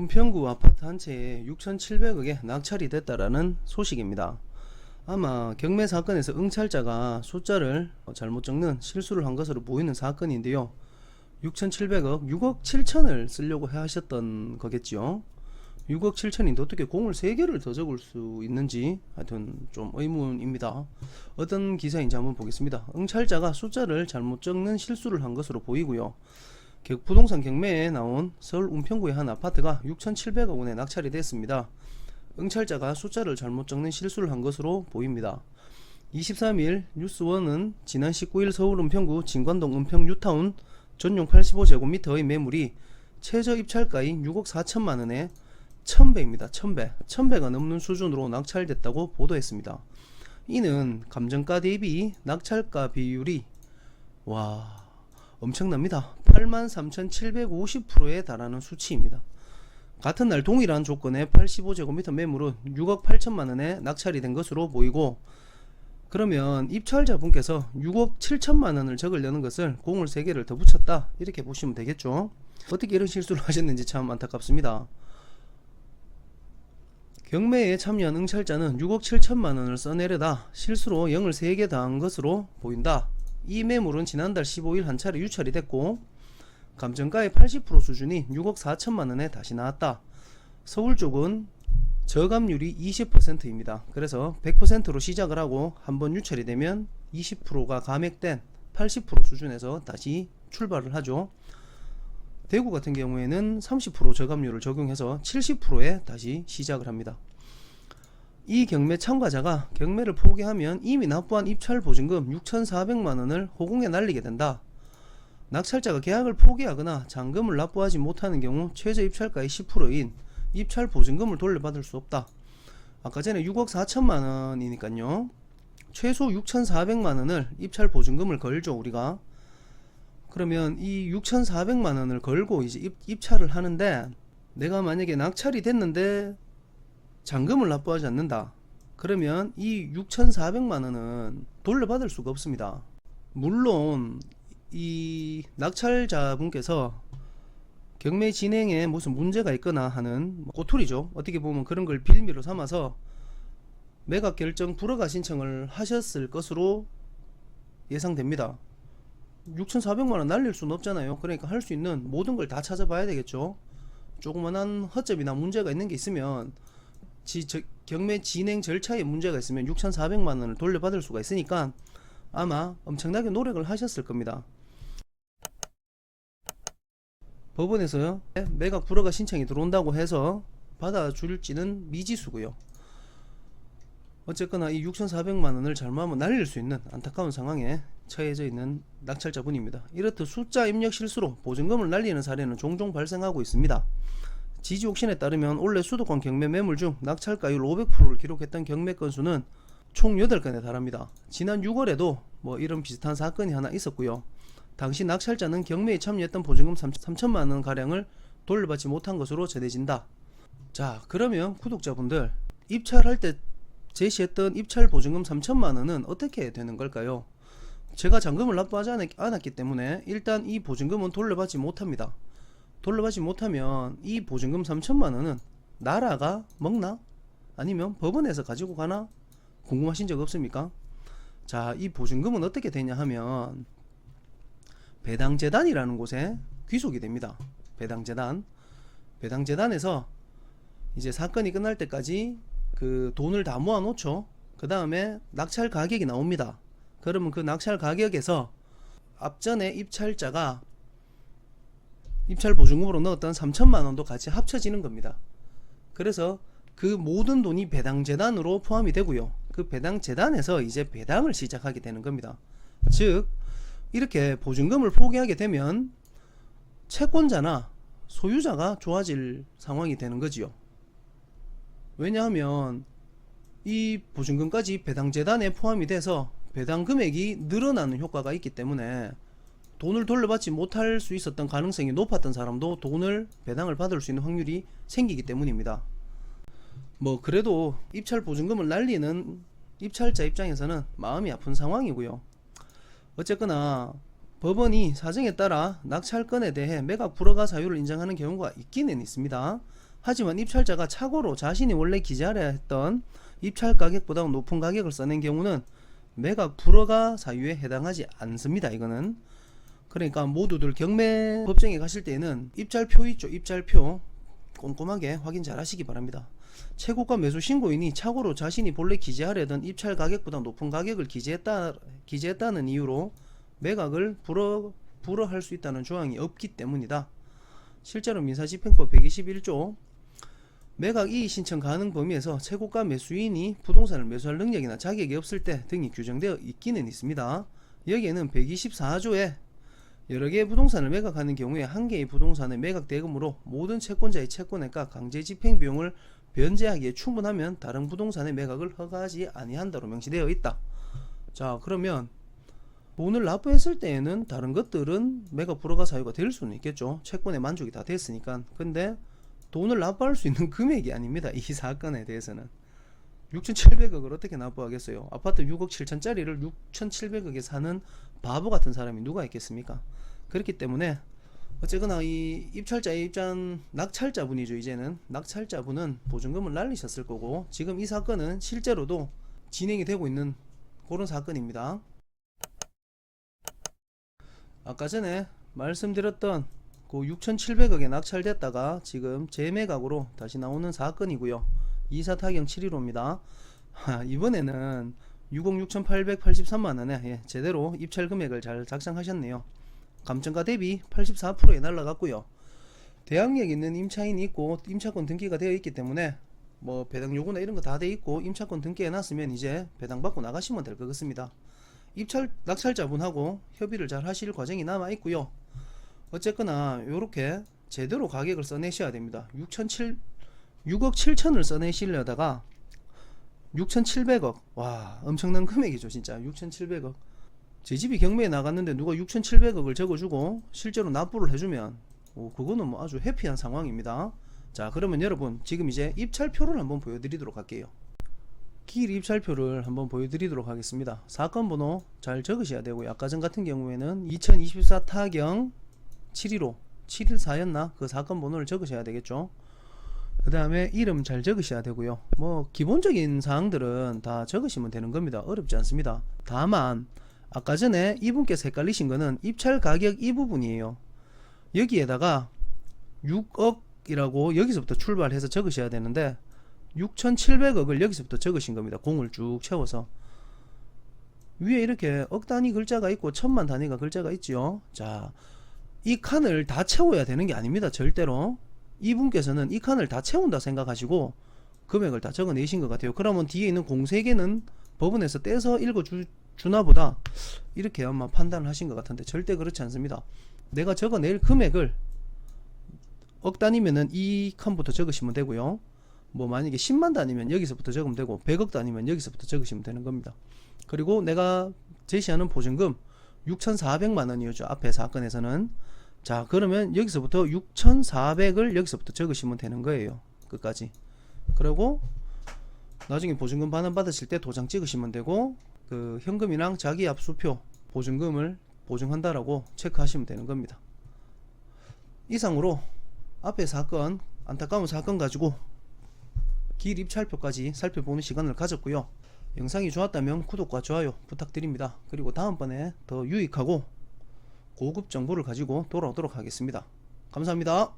은평구 아파트 한 채에 6,700억에 낙찰이 됐다라는 소식입니다. 아마 경매 사건에서 응찰자가 숫자를 잘못 적는 실수를 한 것으로 보이는 사건인데요. 6,700억, 6억 7천을 쓰려고 하셨던 거겠죠. 6억 7천인데 어떻게 공을 3개를 더 적을 수 있는지 하여튼 좀 의문입니다. 어떤 기사인지 한번 보겠습니다. 응찰자가 숫자를 잘못 적는 실수를 한 것으로 보이고요. 부동산 경매에 나온 서울 은평구의 한 아파트가 6,700억 원에 낙찰이 됐습니다. 응찰자가 숫자를 잘못 적는 실수를 한 것으로 보입니다. 23일 뉴스원은 지난 19일 서울 은평구 진관동 은평 뉴타운 전용 85제곱미터의 매물이 최저 입찰가인 6억 4천만 원에 1000배입니다. 1000배가 넘는 수준으로 낙찰됐다고 보도했습니다. 이는 감정가 대비 낙찰가 비율이 엄청납니다. 83,750%에 달하는 수치입니다. 같은 날 동일한 조건의 85제곱미터 매물은 6억 8천만 원에 낙찰이 된 것으로 보이고, 그러면 입찰자분께서 6억 7천만 원을 적으려는 것을 공을 3개를 더 붙였다, 이렇게 보시면 되겠죠. 어떻게 이런 실수를 하셨는지 참 안타깝습니다. 경매에 참여한 응찰자는 6억 7천만 원을 써내려다 실수로 0을 3개 더한 것으로 보인다. 이 매물은 지난달 15일 한 차례 유찰이 됐고, 감정가의 80% 수준인 6억 4천만 원에 다시 나왔다. 서울 쪽은 저감률이 20%입니다. 그래서 100%로 시작을 하고 한번 유찰이 되면 20%가 감액된 80% 수준에서 다시 출발을 하죠. 대구 같은 경우에는 30% 저감률을 적용해서 70%에 다시 시작을 합니다. 이 경매 참가자가 경매를 포기하면 이미 납부한 입찰 보증금 6,400만 원을 호공에 날리게 된다. 낙찰자가 계약을 포기하거나 잔금을 납부하지 못하는 경우 최저 입찰가의 10%인 입찰 보증금을 돌려받을 수 없다. 아까 전에 6억 4천만 원이니까요. 최소 6,400만 원을 입찰 보증금을 걸죠, 우리가. 그러면 이 6,400만 원을 걸고 이제 입찰을 하는데, 내가 만약에 낙찰이 됐는데 잔금을 납부하지 않는다. 그러면 이 6,400만 원은 돌려받을 수가 없습니다. 물론 이 낙찰자분께서 경매 진행에 무슨 문제가 있거나 하는 꼬투리죠. 어떻게 보면 그런 걸 빌미로 삼아서 매각 결정 불허가 신청을 하셨을 것으로 예상됩니다. 6,400만 원 날릴 수는 없잖아요. 그러니까 할 수 있는 모든 걸 다 찾아봐야 되겠죠. 조그만한 허점이나 문제가 있는 게 있으면, 경매 진행 절차에 문제가 있으면 6,400만 원을 돌려받을 수가 있으니까 아마 엄청나게 노력을 하셨을 겁니다. 법원에서요, 매각 불허가 신청이 들어온다고 해서 받아줄지는 미지수고요. 어쨌거나 이 6,400만 원을 잘못하면 날릴 수 있는 안타까운 상황에 처해져 있는 낙찰자분입니다. 이렇듯 숫자 입력 실수로 보증금을 날리는 사례는 종종 발생하고 있습니다. 지지옥신에 따르면 올해 수도권 경매 매물 중 낙찰가율 500%를 기록했던 경매 건수는 총 8건에 달합니다. 지난 6월에도 이런 비슷한 사건이 하나 있었고요. 당시 낙찰자는 경매에 참여했던 보증금 3천만 원 가량을 돌려받지 못한 것으로 전해진다. 자, 그러면 구독자분들, 입찰할 때 제시했던 입찰 보증금 3천만 원은 어떻게 되는 걸까요? 제가 잔금을 납부하지 않았기 때문에 일단 이 보증금은 돌려받지 못합니다. 돌려받지 못하면 이 보증금 3천만 원은 나라가 먹나? 아니면 법원에서 가지고 가나? 궁금하신 적 없습니까? 자, 이 보증금은 어떻게 되냐 하면 배당재단이라는 곳에 귀속이 됩니다. 배당재단에서 이제 사건이 끝날 때까지 그 돈을 다 모아 놓죠. 그 다음에 낙찰 가격이 나옵니다. 그러면 그 낙찰 가격에서 앞전에 입찰자가 입찰 보증금으로 넣었던 3천만 원도 같이 합쳐지는 겁니다. 그래서 그 모든 돈이 배당재단으로 포함이 되고요. 그 배당재단에서 이제 배당을 시작하게 되는 겁니다. 즉, 이렇게 보증금을 포기하게 되면 채권자나 소유자가 좋아질 상황이 되는 거지요. 왜냐하면 이 보증금까지 배당재단에 포함이 돼서 배당 금액이 늘어나는 효과가 있기 때문에 돈을 돌려받지 못할 수 있었던 가능성이 높았던 사람도 돈을 배당을 받을 수 있는 확률이 생기기 때문입니다. 그래도 입찰 보증금을 날리는 입찰자 입장에서는 마음이 아픈 상황이고요. 어쨌거나 법원이 사정에 따라 낙찰건에 대해 매각 불허가 사유를 인정하는 경우가 있기는 있습니다. 하지만 입찰자가 착오로 자신이 원래 기재하려 했던 입찰 가격보다 높은 가격을 써낸 경우는 매각 불허가 사유에 해당하지 않습니다. 이거는 그러니까 모두들 경매 법정에 가실 때에는 입찰표 있죠. 입찰표 꼼꼼하게 확인 잘 하시기 바랍니다. 최고가 매수 신고인이 착오로 자신이 본래 기재하려던 입찰 가격보다 높은 가격을 기재했다는 이유로 매각을 불허할 수 있다는 조항이 없기 때문이다. 실제로 민사집행법 121조 매각 이의 신청 가능 범위에서 최고가 매수인이 부동산을 매수할 능력이나 자격이 없을 때 등이 규정되어 있기는 있습니다. 여기에는 124조에 여러 개의 부동산을 매각하는 경우에 한 개의 부동산의 매각 대금으로 모든 채권자의 채권액과 강제 집행 비용을 변제하기에 충분하면 다른 부동산의 매각을 허가하지 아니한다로 명시되어 있다. 자, 그러면 돈을 납부했을 때에는 다른 것들은 매각 불허가 사유가 될 수는 있겠죠. 채권의 만족이 다 됐으니까. 근데 돈을 납부할 수 있는 금액이 아닙니다. 이 사건에 대해서는 6,700억을 어떻게 납부하겠어요. 아파트 6억 7천짜리를 6,700억에 사는 바보 같은 사람이 누가 있겠습니까? 그렇기 때문에 어쨌거나 이 입찰자의 낙찰자분이죠. 이제는 낙찰자분은 보증금을 날리셨을 거고, 지금 이 사건은 실제로도 진행이 되고 있는 그런 사건입니다. 아까 전에 말씀드렸던 그 6,700억에 낙찰됐다가 지금 재매각으로 다시 나오는 사건이고요. 이사 타경 715입니다. 이번에는 6억 6,883만원에 제대로 입찰 금액을 잘 작성하셨네요. 감정가 대비 84%에 날라갔고요. 대항력이 있는 임차인이 있고 임차권 등기가 되어 있기 때문에 뭐 배당 요구나 이런 거 다 돼 있고 임차권 등기해 놨으면 이제 배당 받고 나가시면 될 것 같습니다. 낙찰자분하고 협의를 잘 하실 과정이 남아 있고요. 어쨌거나 요렇게 제대로 가격을 써내셔야 됩니다. 6억 7천을 써내시려다가 6,700억, 와 엄청난 금액이죠. 진짜 6,700억. 제 집이 경매에 나갔는데 누가 6,700억을 적어주고 실제로 납부를 해주면 그거는 뭐 아주 해피한 상황입니다. 자, 그러면 여러분 지금 이제 입찰표를 한번 보여드리도록 할게요. 길 입찰표를 한번 보여드리도록 하겠습니다. 사건 번호 잘 적으셔야 되고요. 아까 전 같은 경우에는 2024 타경 715 714였나 그 사건 번호를 적으셔야 되겠죠. 그 다음에 이름 잘 적으셔야 되고요. 뭐 기본적인 사항들은 다 적으시면 되는 겁니다. 어렵지 않습니다. 다만 아까 전에 이분께서 헷갈리신 거는 입찰 가격 이 부분이에요. 여기에다가 6억이라고 여기서부터 출발해서 적으셔야 되는데 6,700억을 여기서부터 적으신 겁니다. 공을 쭉 채워서 위에 이렇게 억 단위 글자가 있고 천만 단위가 글자가 있죠. 자, 이 칸을 다 채워야 되는 게 아닙니다. 절대로. 이분께서는 이 칸을 다 채운다 생각하시고 금액을 다 적어내신 것 같아요. 그러면 뒤에 있는 공 3개는 법원에서 떼서 읽어주나 보다 이렇게 아마 판단을 하신 것 같은데 절대 그렇지 않습니다. 내가 적어낼 금액을 억 단위면은 이 칸부터 적으시면 되고요. 뭐 만약에 10만 단위면 여기서부터 적으면 되고 100억 단위면 여기서부터 적으시면 되는 겁니다. 그리고 내가 제시하는 보증금 6,400만 원이었죠. 앞에 사건에서는. 자, 그러면 여기서부터 6,400을 여기서부터 적으시면 되는 거예요. 끝까지. 그리고 나중에 보증금 반환 받으실 때 도장 찍으시면 되고 그 현금이랑 자기 압수표 보증금을 보증한다라고 체크하시면 되는 겁니다. 이상으로 앞에 사건, 안타까운 사건 가지고 길 입찰표까지 살펴보는 시간을 가졌고요. 영상이 좋았다면 구독과 좋아요 부탁드립니다. 그리고 다음번에 더 유익하고 고급 정보를 가지고 돌아오도록 하겠습니다. 감사합니다.